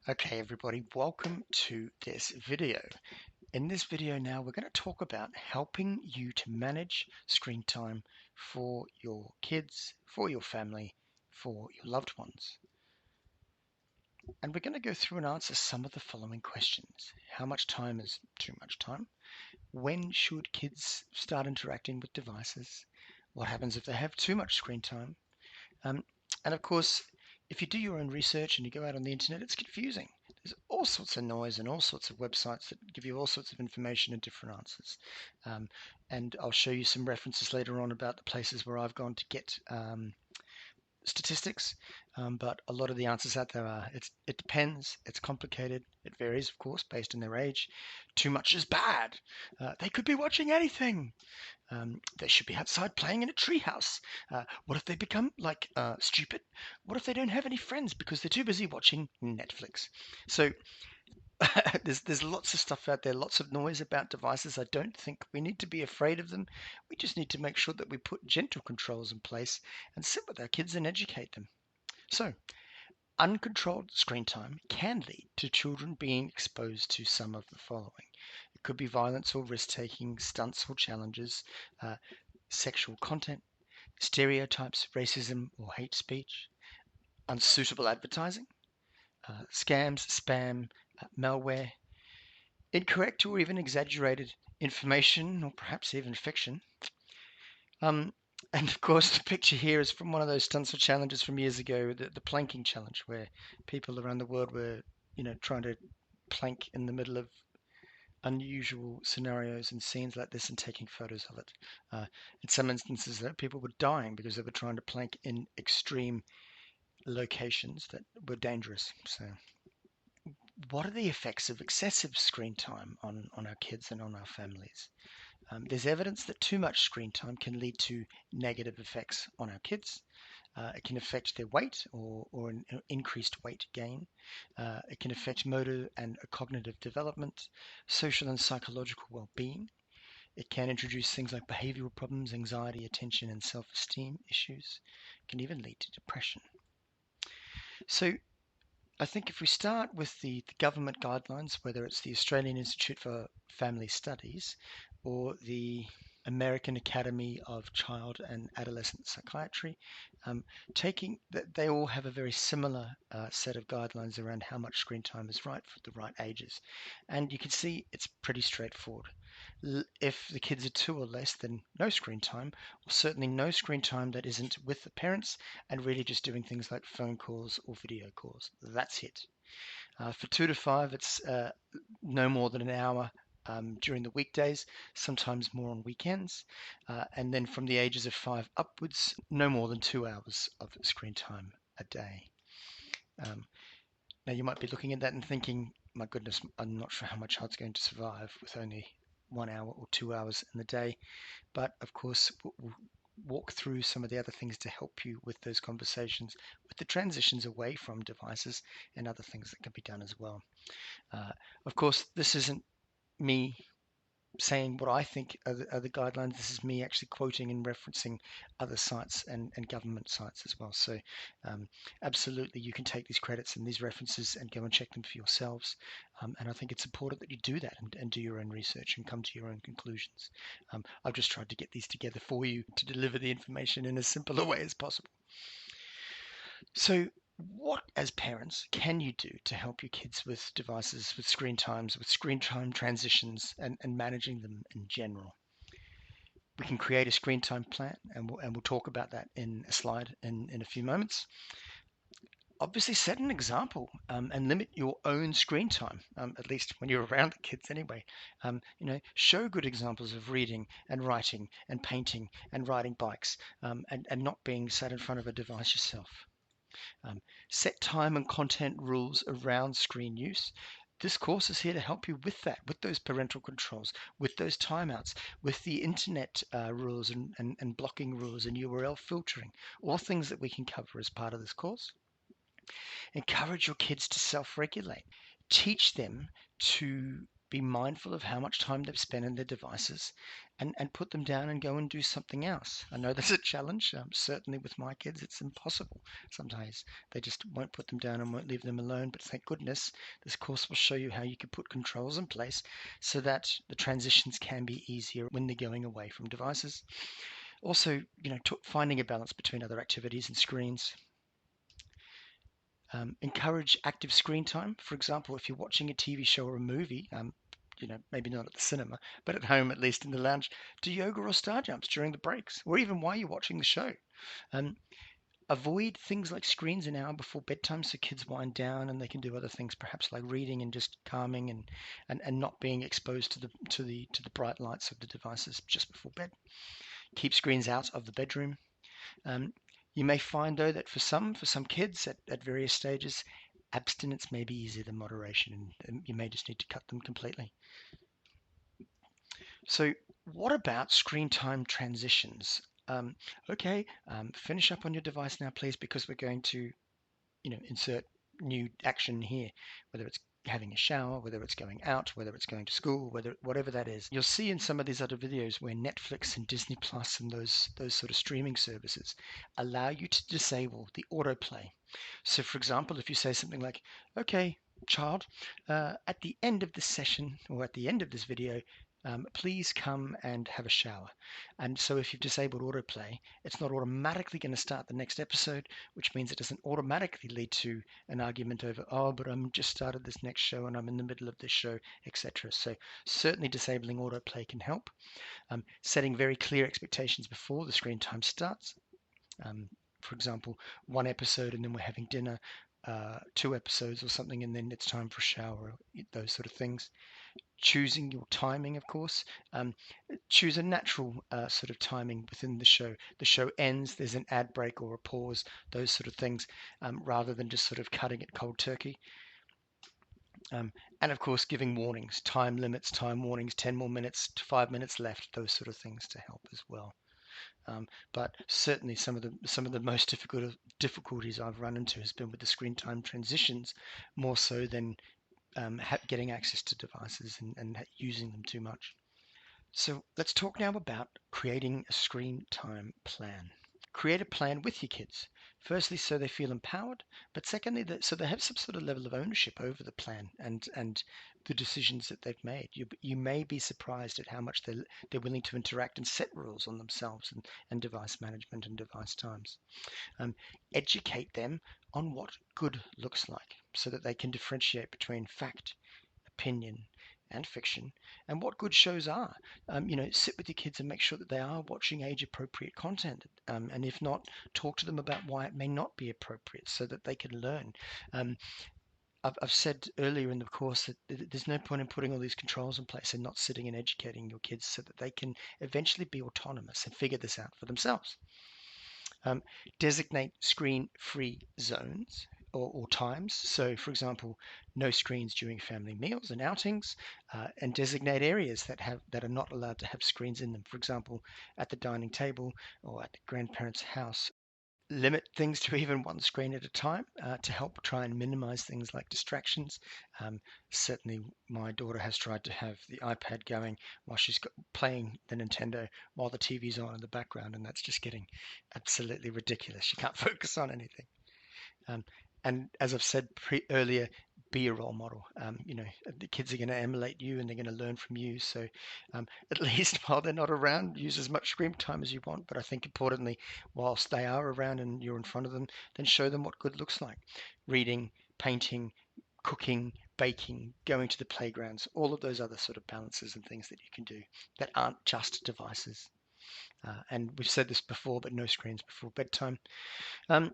Okay, everybody, welcome to this video. In this video now, we're going to talk about helping you to manage screen time for your kids, for your family, for your loved ones. And we're going to go through and answer some of the following questions. How much time is too much time? When should kids start interacting with devices? What happens if they have too much screen time? Um, and of course, if you do your own research and you go out on the internet, it's confusing. There's all sorts of noise and all sorts of websites that give you all sorts of information and different answers. And I'll show you some references later on about the places where I've gone to get statistics, but a lot of the answers out there are it depends, it's complicated, it varies, of course, based on their age. Too much is bad. They could be watching anything. They should be outside playing in a treehouse. What if they become stupid? What if they don't have any friends because they're too busy watching Netflix? So there's lots of stuff out there, lots of noise about devices. I don't think we need to be afraid of them. We just need to make sure that we put gentle controls in place and sit with our kids and educate them. So uncontrolled screen time can lead to children being exposed to some of the following. It could be violence or risk-taking, stunts or challenges, sexual content, stereotypes, racism or hate speech, unsuitable advertising, scams, spam, malware, incorrect or even exaggerated information, or perhaps even fiction. Um, and of course, the picture here is from one of those stunts or challenges from years ago, the planking challenge, where people around the world were, trying to plank in the middle of unusual scenarios and scenes like this and taking photos of it. In some instances, people were dying because they were trying to plank in extreme locations that were dangerous. So, what are the effects of excessive screen time on our kids and on our families? There's evidence that too much screen time can lead to negative effects on our kids. It can affect their weight or an increased weight gain. It can affect motor and cognitive development, social and psychological well-being. It can introduce things like behavioral problems, anxiety, attention, and self-esteem issues. It can even lead to depression. So I think if we start with the government guidelines, whether it's the Australian Institute for Family Studies or the American Academy of Child and Adolescent Psychiatry, taking that they all have a very similar set of guidelines around how much screen time is right for the right ages. And you can see it's pretty straightforward. If the kids are 2 or less, then no screen time, or certainly no screen time that isn't with the parents and really just doing things like phone calls or video calls. That's it. For 2 to 5, it's no more than an hour during the weekdays, sometimes more on weekends. And then from the ages of 5 upwards, no more than 2 hours of screen time a day. Now, you might be looking at that and thinking, my goodness, I'm not sure how my child's going to survive with only 1 hour or 2 hours in the day. But of course, we'll walk through some of the other things to help you with those conversations, with the transitions away from devices and other things that can be done as well. Of course, this isn't me saying what I think are the guidelines. This is me actually quoting and referencing other sites and government sites as well. So absolutely, you can take these credits and these references and go and check them for yourselves. And I think it's important that you do that and do your own research and come to your own conclusions. I've just tried to get these together for you to deliver the information in as simple a way as possible. So what, as parents, can you do to help your kids with devices, with screen times, with screen time transitions, and managing them in general? We can create a screen time plan, and we'll talk about that in a slide in a few moments. Obviously, set an example and limit your own screen time, at least when you're around the kids anyway. Show good examples of reading and writing and painting and riding bikes and not being sat in front of a device yourself. Set time and content rules around screen use. This course is here to help you with that, with those parental controls, with those timeouts, with the internet rules and blocking rules and URL filtering, all things that we can cover as part of this course. Encourage your kids to self-regulate. Teach them to be mindful of how much time they've spent on their devices and put them down and go and do something else. I know that's a challenge. Certainly with my kids, it's impossible. Sometimes they just won't put them down and won't leave them alone. But thank goodness this course will show you how you can put controls in place so that the transitions can be easier when they're going away from devices. Also, finding a balance between other activities and screens. Encourage active screen time. For example, if you're watching a TV show or a movie, maybe not at the cinema, but at home, at least in the lounge, do yoga or star jumps during the breaks, or even while you're watching the show. Um, Avoid things like screens an hour before bedtime so kids wind down and they can do other things, perhaps like reading and just calming and not being exposed to the bright lights of the devices just before bed. Keep screens out of the bedroom. Um, you may find though that for some kids at various stages, abstinence may be easier than moderation, and you may just need to cut them completely. So, what about screen time transitions? Okay, finish up on your device now, please, because we're going to, insert new action here, whether it's having a shower, whether it's going out, whether it's going to school, whatever that is. You'll see in some of these other videos where Netflix and Disney Plus and those sort of streaming services allow you to disable the autoplay. So, for example, if you say something like, "Okay, child, at the end of this session or at the end of this video, please come and have a shower." And so if you've disabled autoplay, it's not automatically going to start the next episode, which means it doesn't automatically lead to an argument over, "Oh, but I'm just started this next show and I'm in the middle of this show," etc. So certainly disabling autoplay can help. Setting very clear expectations before the screen time starts. For example, one episode and then we're having dinner, two episodes or something, and then it's time for a shower, those sort of things. Choosing your timing, of course. Choose a natural sort of timing within the show. The show ends, there's an ad break or a pause, those sort of things, rather than just sort of cutting it cold turkey. And of course, giving warnings, time limits, time warnings, 10 more minutes to 5 minutes left, those sort of things to help as well. But certainly some of the most difficulties I've run into has been with the screen time transitions, more so than getting access to devices and using them too much. So let's talk now about creating a screen time plan. Create a plan with your kids. Firstly, so they feel empowered, but secondly, so they have some sort of level of ownership over the plan and the decisions that they've made. You may be surprised at how much they're willing to interact and set rules on themselves and device management and device times. Educate them on what good looks like so that they can differentiate between fact, opinion, and fiction, and what good shows are. Sit with your kids and make sure that they are watching age-appropriate content, and if not, talk to them about why it may not be appropriate, so that they can learn. Um, I've said earlier in the course that there's no point in putting all these controls in place and not sitting and educating your kids so that they can eventually be autonomous and figure this out for themselves. Designate screen-free zones or times. So, for example, no screens during family meals and outings, and designate areas that are not allowed to have screens in them. For example, at the dining table or at the grandparents' house. Limit things to even one screen at a time to help try and minimize things like distractions. Certainly, my daughter has tried to have the iPad going while she's playing the Nintendo while the TV's on in the background, and that's just getting absolutely ridiculous. She can't focus on anything. Um, and as I've said earlier, be a role model. The kids are going to emulate you and they're going to learn from you. So, at least while they're not around, use as much screen time as you want. But I think importantly, whilst they are around and you're in front of them, then show them what good looks like. Reading, painting, cooking, baking, going to the playgrounds, all of those other sort of balances and things that you can do that aren't just devices. And we've said this before, but no screens before bedtime.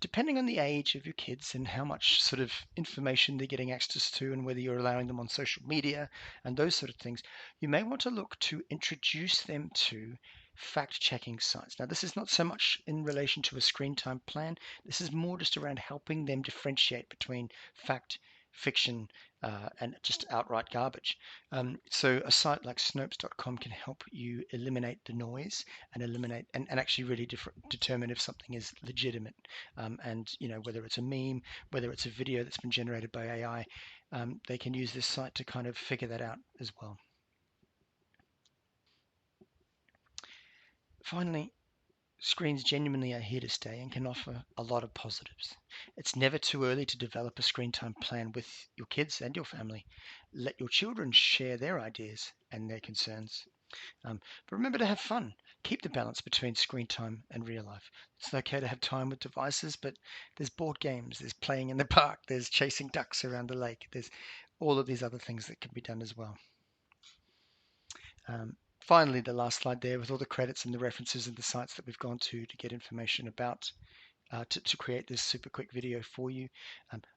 Depending on the age of your kids and how much sort of information they're getting access to and whether you're allowing them on social media and those sort of things, you may want to look to introduce them to fact-checking sites. Now, this is not so much in relation to a screen time plan. This is more just around helping them differentiate between fact, fiction, and just outright garbage. So a site like Snopes.com can help you eliminate the noise and and actually really determine if something is legitimate, and whether it's a meme, whether it's a video that's been generated by AI, they can use this site to kind of figure that out as well. Finally, screens genuinely are here to stay and can offer a lot of positives. It's never too early to develop a screen time plan with your kids and your family. Let your children share their ideas and their concerns. But remember to have fun. Keep the balance between screen time and real life. It's okay to have time with devices, but there's board games, there's playing in the park, there's chasing ducks around the lake, there's all of these other things that can be done as well. Finally, the last slide there with all the credits and the references and the sites that we've gone to get information about to create this super quick video for you.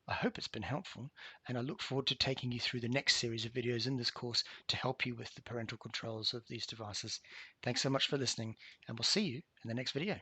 I hope it's been helpful, and I look forward to taking you through the next series of videos in this course to help you with the parental controls of these devices. Thanks so much for listening, and we'll see you in the next video.